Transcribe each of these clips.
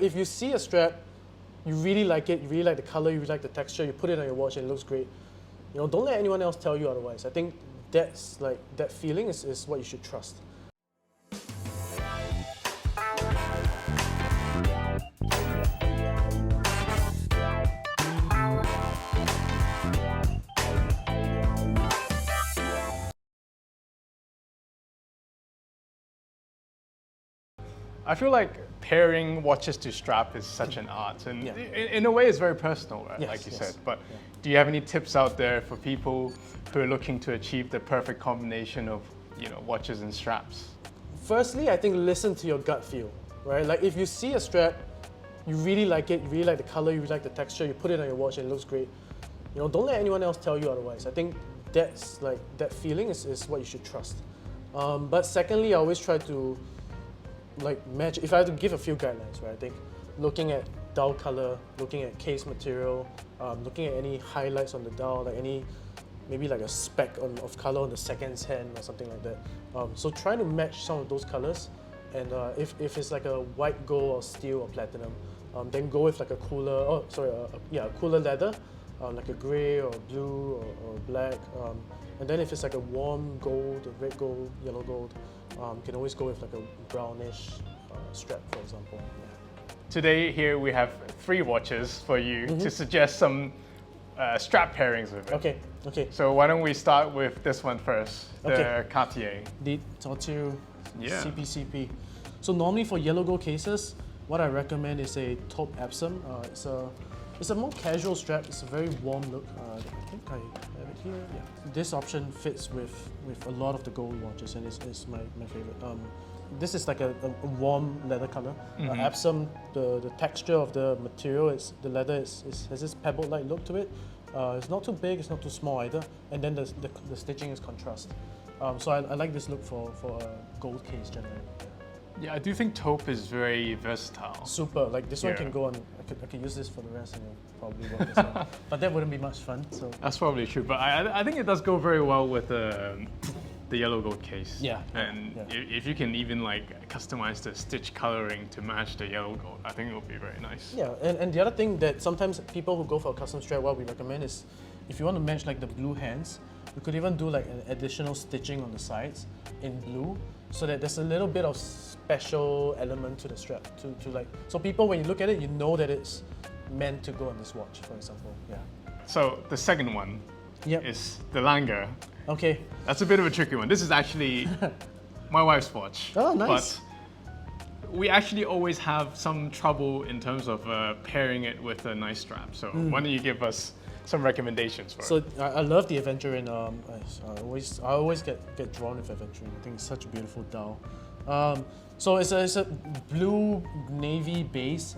If you see a strap, you really like it, you really like the color, you really like the texture, you put it on your watch and it looks great. You know, don't let anyone else tell you otherwise. I think that's like, that feeling is what you should trust. I feel like pairing watches to strap is such an art, and in a way it's very personal, right? Like you said. But do you have any tips out there for people who are looking to achieve the perfect combination of, you know, watches and straps? Firstly, I think listen to your gut feel, right? Like if you see a strap, you really like it, you really like the color, you really like the texture, you put it on your watch and it looks great. You know, don't let anyone else tell you otherwise. I think that's like, that feeling is what you should trust. But secondly, I always try to like match, if I had to give a few guidelines, right? I think looking at dial color, looking at case material, looking at any highlights on the dial, like any, maybe like a speck of color on the seconds hand or something like that. So try to match some of those colors, and if it's like a white gold or steel or platinum, then go with like a cooler, a cooler leather, like a gray or blue or black. And then if it's like a warm gold, a red gold, yellow gold, you can always go with like a brownish strap, for example. Yeah. Today here we have 3 watches for you to suggest some strap pairings with it. Okay. So why don't we start with this one first, the Cartier. The Torture CPCP. So normally for yellow gold cases, what I recommend is a taupe Epsom. It's a more casual strap. It's a very warm look. I think I have it here. Yeah. This option fits with a lot of the gold watches, and it's my favorite. This is like a warm leather color. Epsom, the texture of the material, the leather has this pebble-like look to it. It's not too big, it's not too small either, and then the stitching is contrast. So I like this look for a gold case generally. Yeah, I do think taupe is very versatile. Super, like this one can go on, I could use this for the rest and it'll probably work as well. But that wouldn't be much fun, so. That's probably true, but I think it does go very well with the yellow gold case. Yeah. And if you can even like customize the stitch coloring to match the yellow gold, I think it will be very nice. Yeah, and the other thing that sometimes people who go for a custom strap, what we recommend is, if you want to match like the blue hands, you could even do like an additional stitching on the sides in blue, so that there's a little bit of special element to the strap, to like, so people, when you look at it, you know that it's meant to go on this watch, for example. Yeah. So the second one is the Langer. Okay. That's a bit of a tricky one. This is actually my wife's watch. Oh, nice. But we actually always have some trouble in terms of pairing it with a nice strap. So why don't you give us some recommendations for it? So I love the Aventurine. I always get drawn with Aventurine. I think it's such a beautiful dial. So it's a blue navy base.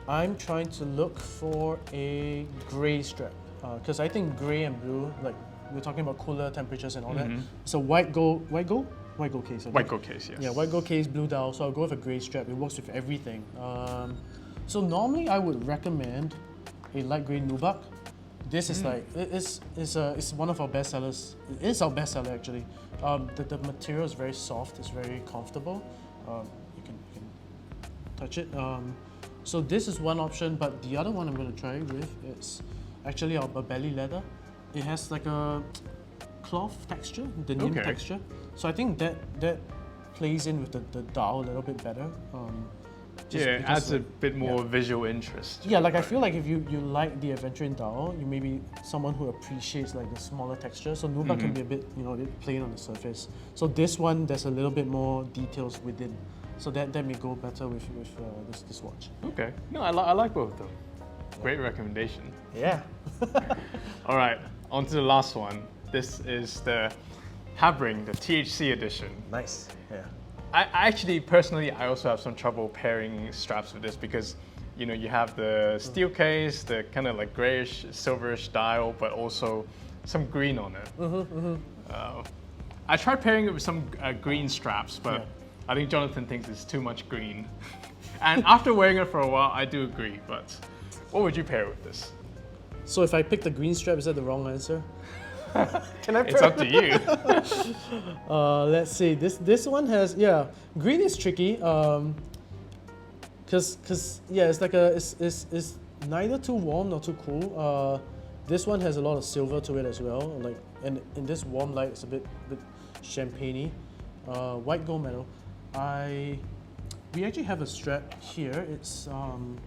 I'm trying to look for a gray strap, because I think gray and blue, like we're talking about cooler temperatures and all that. So white gold case. White gold case, yes. Yeah, white gold case, blue dial. So I'll go with a gray strap. It works with everything. So normally I would recommend a light gray nubuck. This is like, it's one of our best sellers. It is our best seller actually. The material is very soft, it's very comfortable. You can touch it. So this is one option, but the other one I'm going to try with is actually our belly leather. It has like a cloth texture, the denim texture. So I think that plays in with the dial a little bit better. It adds a bit more visual interest. Yeah, like I feel like if you like the Aventurine dial, you may be someone who appreciates like the smaller texture. So nubuck can be a bit, a bit plain on the surface. So this one, there's a little bit more details within. So that may go better with this watch. Okay, no, I like both of them. Great recommendation. Yeah. All right, on to the last one. This is the Habring, the THC edition. Nice, yeah. I actually, personally, I also have some trouble pairing straps with this because, you have the steel case, the kind of like grayish, silverish dial, but also some green on it. I tried pairing it with some green straps, but I think Jonathan thinks it's too much green. And after wearing it for a while, I do agree, but what would you pair with this? So if I pick the green strap, is that the wrong answer? Can I It's up to you. Let's see. This one has green is tricky. Cause yeah, it's like it's neither too warm nor too cool. This one has a lot of silver to it as well. Like, and in this warm light, it's a bit champagne-y. White gold metal. We actually have a strap here. It's from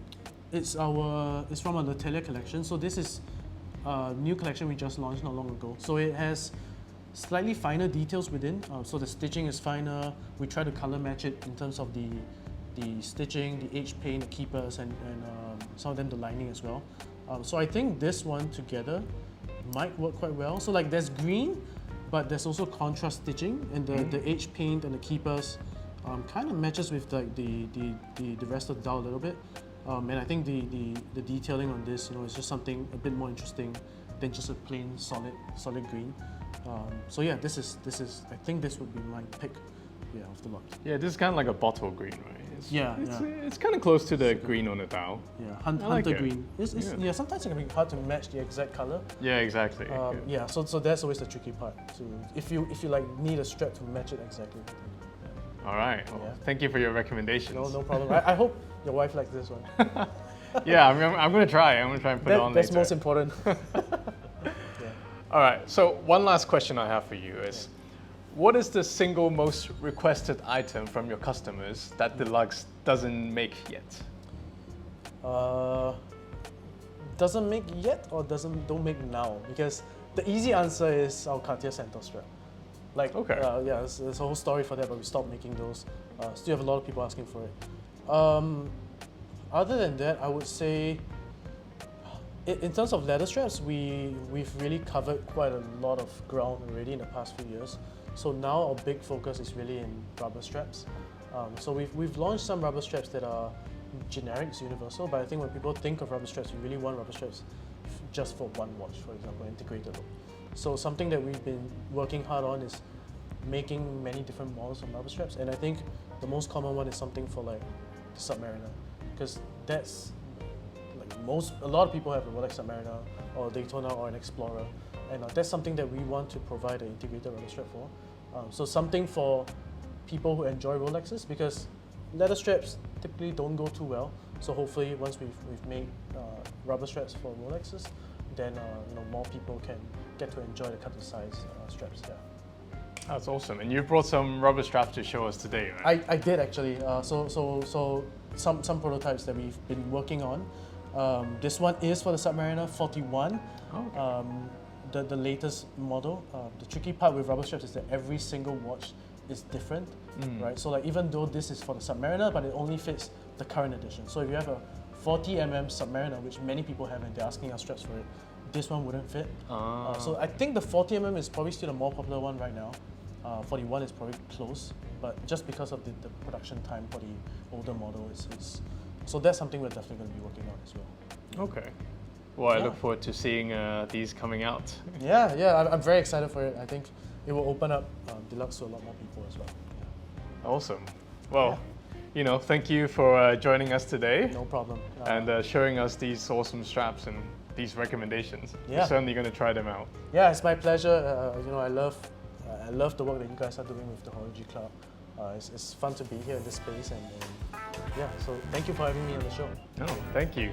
our L'Atelier collection. So this is a new collection we just launched not long ago. So it has slightly finer details within. So the stitching is finer. We try to color match it in terms of the stitching, the edge paint, the keepers, and some of them the lining as well. So I think this one together might work quite well. So like there's green, but there's also contrast stitching, and the edge paint and the keepers kind of matches with like the rest of the dial a little bit. And I think the detailing on this, is just something a bit more interesting than just a plain solid green. So yeah, this is I think this would be my pick, of the lot. Yeah, this is kind of like a bottle green, right? It's kind of close to the green on the dial. Yeah, hunter green. Sometimes it can be hard to match the exact color. Yeah, exactly. So that's always the tricky part. So if you like need a strap to match it exactly. All right. Well, thank you for your recommendations. No problem. I hope your wife likes this one. Yeah, I'm gonna try. I'm gonna try and put it on later. That's most important. All right. So one last question I have for you is, what is the single most requested item from your customers that Delugs doesn't make yet? Doesn't make yet or don't make now? Because the easy answer is our Cartier Centaur strap. Like, there's a whole story for that, but we stopped making those. Still have a lot of people asking for it. Other than that, I would say, in terms of leather straps, we've really covered quite a lot of ground already in the past few years. So now our big focus is really in rubber straps. So we've launched some rubber straps that are generic, it's universal, but I think when people think of rubber straps, you really want rubber straps just for one watch, for example, integrated look. So something that we've been working hard on is making many different models of rubber straps, and I think the most common one is something for like the Submariner, because that's like a lot of people have a Rolex Submariner or Daytona or an Explorer, and that's something that we want to provide an integrated rubber strap for. So something for people who enjoy Rolexes, because leather straps typically don't go too well. So hopefully once we've made rubber straps for Rolexes, then more people can get to enjoy the cut to size straps. Yeah. That's awesome. And you brought some rubber straps to show us today, right? I did actually. So some prototypes that we've been working on. This one is for the Submariner 41. Okay. The latest model. The tricky part with rubber straps is that every single watch is different, right? So like even though this is for the Submariner, but it only fits the current edition. So if you have a 40mm Submariner, which many people have and they're asking us straps for it, this one wouldn't fit. So I think the 40mm is probably still the more popular one right now. 41 is probably close, but just because of the production time for the older model, so that's something we're definitely going to be working on as well. Okay. Well, I look forward to seeing these coming out. Yeah, I'm very excited for it. I think it will open up Delugs to a lot more people as well. Yeah. Awesome. Well, thank you for joining us today. No problem. And showing us these awesome straps and these recommendations. Yeah. We're certainly going to try them out. Yeah, it's my pleasure. I love the work that you guys are doing with the Horology Club. It's fun to be here in this space, and so thank you for having me on the show. No, thank you.